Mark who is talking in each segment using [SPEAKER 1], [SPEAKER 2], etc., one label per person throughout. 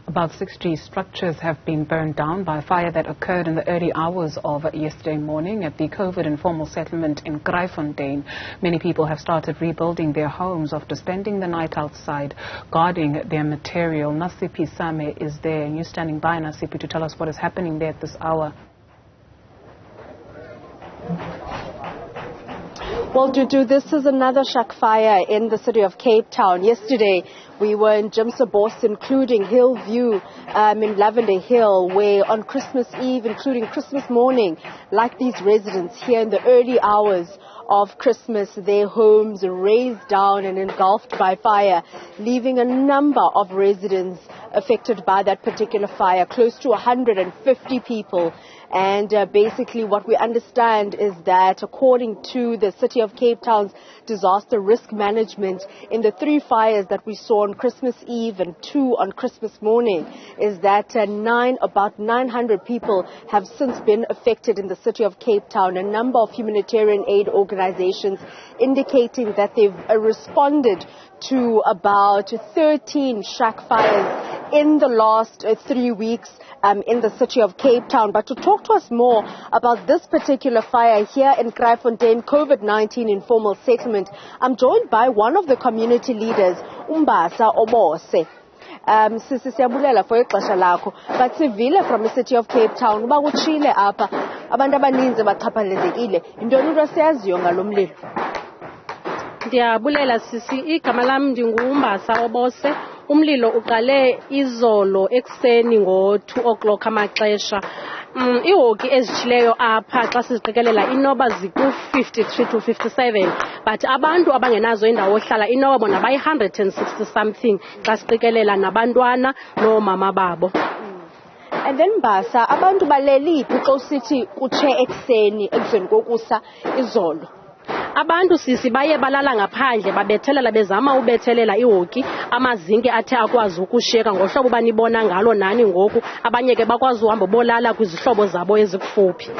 [SPEAKER 1] About 60 structures have been burned down by a fire that occurred in the early hours of yesterday morning at the COVID informal settlement in Kraaifontein. Many people have started rebuilding their homes after spending the night outside, guarding their material. Nasiphi Same is there, and you're standing by, Nasiphi, to tell us what is happening there at this hour.
[SPEAKER 2] Well, Dudu, this is another shack fire in the city of Cape Town. Yesterday, we were in Jimsa, including Hillview in Lavender Hill, where on Christmas Eve, including Christmas morning, like these residents here in the early hours of Christmas, their homes razed down and engulfed by fire, leaving a number of residents affected by that particular fire, close to 150 people. And basically what we understand is that according to the City of Cape Town's disaster risk management, in the 3 fires that we saw on Christmas Eve and 2 on Christmas morning, is that about 900 people have since been affected in the City of Cape Town. A number of humanitarian aid organizations indicating that they've responded to about 13 shack fires in the last 3 weeks in the city of Cape Town. But to talk to us more about this particular fire here in Kraaifontein COVID-19 informal settlement, I'm joined by one of the community leaders, Umbasa Obose. Sisiyabulela for ixesha lakho, but sivile from the city of Cape Town uba kutshile apha abantu abaninzi bachaphazelekile. Yintoni into esiyaziyo ngalo mlilo?
[SPEAKER 3] Ndiyabulela sisi, igama lam ndinguMbasa Obose. Umlilo uqale izolo ekuseni ngo-2 o'clock amaxesha. Iihoki ezitshileyo apha xa siziqikelela inoba ziku-53 to 57, but abantu abangenazo indawo ohlala inoba bona bayi-160 something xa siqikelela nabantwana noomama babo.
[SPEAKER 2] And then Mbasa, abantu baleliphi xa usithi kutshe ekuseni kokusa izolo?
[SPEAKER 3] Abantu sisi baye balala ngaphandle babethelela bezama ubethelela ihoki amazinki athe akwazi ukushiyeka ngohlobo banibona ngalo nani ngoku, abanye ke bakwazi uhamba bolala kwizihlobo zabo ezikufuphi.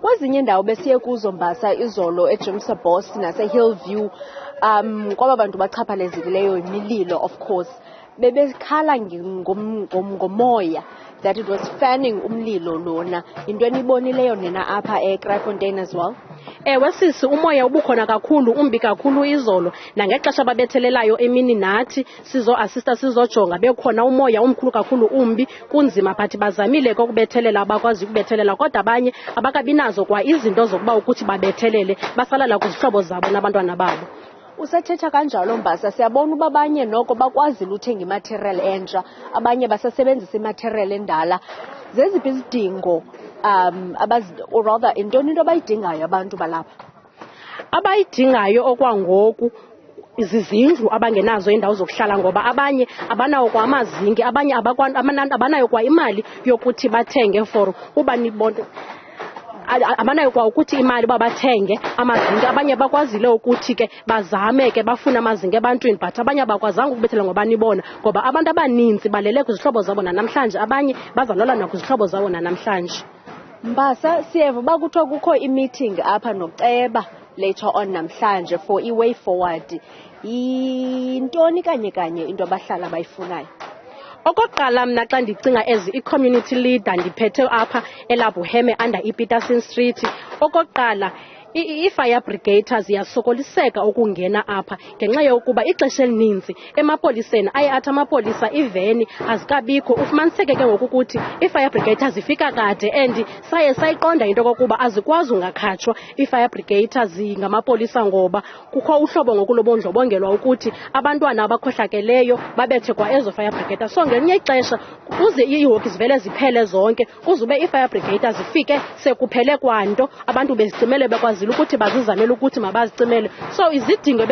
[SPEAKER 2] Kwezinye indawo besiye kuzo Mbasa izolo eJimsa nase Hillview kwaba bantu bachaphalezileyo imililo, of course bebekhala ngomoya that it was fanning umlilo lona. Into enibonileyo nina apha eKraaifontein as well?
[SPEAKER 3] Ewe sisi, umoya ubukhona kakhulu, umbi kakhulu izolo, nangexesha babethelelayo emini nathi sizo-assista sizojonga bekhona umoya umkhulu kakhulu umbi, kunzima but bazamile ukubethelela abakwazi ukubethelela, kodwa abanye abakabinazo kwa izinto zokuba ukuthi babethelele, basalala kwizihlobo zabo nabantwana babo.
[SPEAKER 2] Usethetha kanjalo Mbasa, siyabona uba abanye noko bakwazile uthenga imaterial entsha, abanye basasebenzisa imaterial endala. Zeziphi izidingo or rather intoni into abayidingayo abantu balapha?
[SPEAKER 3] Abayidingayo okwangoku izizindlu abangenazo indawo zokuhlala, ngoba abanye abanayo kwa amazinki, abanye abanayo kwa imali yokuthi bathenge for uba nibone abanayo kwa ukuthi imali babathenge amazinki. Abanye bakwazile ukuthi ke bazame ke bafuna amazinki ebantwini, but abanye abakwazanga ukubethela ngoba nibona, ngoba abantu abaninzi balele kwizihlobo zabo nanamhlanje, abanye bazalala nakwizihlobo zabo nanamhlanje.
[SPEAKER 2] Mbasa, siyeva uba kuthiwa kukho i-meeting apha noCeba later on namhlanje for i-way forward. Yintoni kanye into abahlala bayifunayo?
[SPEAKER 3] Okokuqala mna xa ndicinga as i-community leader ndiphethe apha eLabuheme under iPeterson Street, okokuqala i-fire brigade ziyasokoliseka ukungena apha ngenxa yokuba ixesha elininzi emapoliseni aye athi amapolisa iveni azikabikho. Ufumaniseke ke ngoku ukuthi i-fire brigade zifika kade, and saye sayiqonda into kokuba azikwazi ungakhatshwa i-fire brigade zingamapolisa ngoba kukho uhlobo ngokulobondlobongelwa ukuthi abantwana abakhohlakeleyo babethe kwa ezo fire brigade. So ngelinye ixesha uze iihoki zivele ziphele zonke, uzube i-fire brigade zifike sekuphele kwanto, abantu bezicimele bekwazi ukuthi bazizamele ukuthi mabazicimele. So izidingo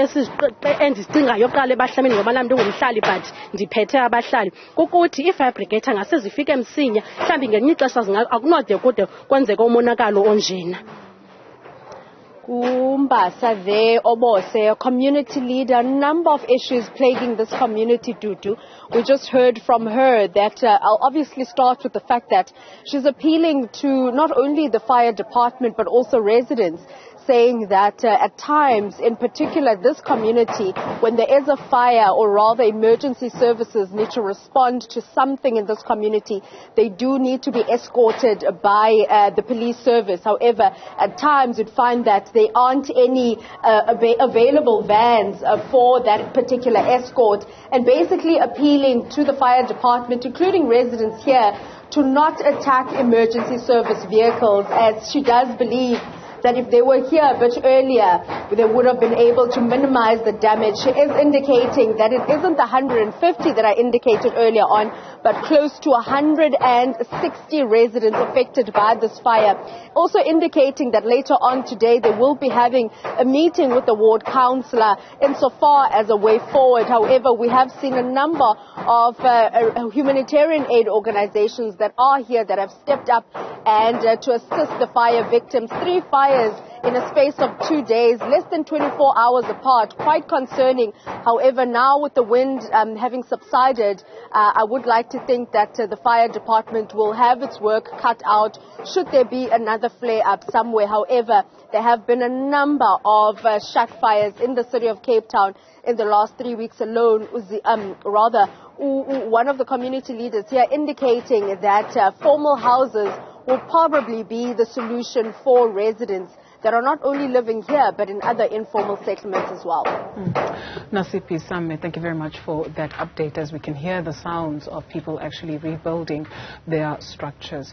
[SPEAKER 3] endizicingayo kuqala ebahlamini, ngoba nami ndingumhlali but ndiphethe abahlali, kukuthi i-fire brigade angase zifike msinya, mhlawumbi ngelinye ixesha akunode kude kwenzeka umonakalo onjena.
[SPEAKER 2] Umbasa there, Obose, a community leader, a number of issues plaguing this community, Dudu. We just heard from her that I'll obviously start with the fact that she's appealing to not only the fire department but also residents, saying that at times, in particular this community, when there is a fire or rather emergency services need to respond to something in this community, they do need to be escorted by the police service. However, at times you'd find that there aren't any available vans for that particular escort, and basically appealing to the fire department, including residents here, to not attack emergency service vehicles, as she does believe that if they were here a bit earlier, they would have been able to minimize the damage. She is indicating that it isn't the 150 that I indicated earlier on, but close to 160 residents affected by this fire. Also indicating that later on today they will be having a meeting with the ward councillor insofar as a way forward. However, we have seen a number of humanitarian aid organizations that are here that have stepped up and to assist the fire victims. 3 fires in a space of 2 days, less than 24 hours apart, quite concerning. However, now with the wind having subsided, I would like to think that the fire department will have its work cut out should there be another flare-up somewhere. However, there have been a number of shack fires in the city of Cape Town in the last 3 weeks alone. One of the community leaders here indicating that formal houses will probably be the solution for residents that are not only living here but in other informal settlements as well.
[SPEAKER 1] Nasiphi Same, thank you very much for that update, as we can hear the sounds of people actually rebuilding their structures.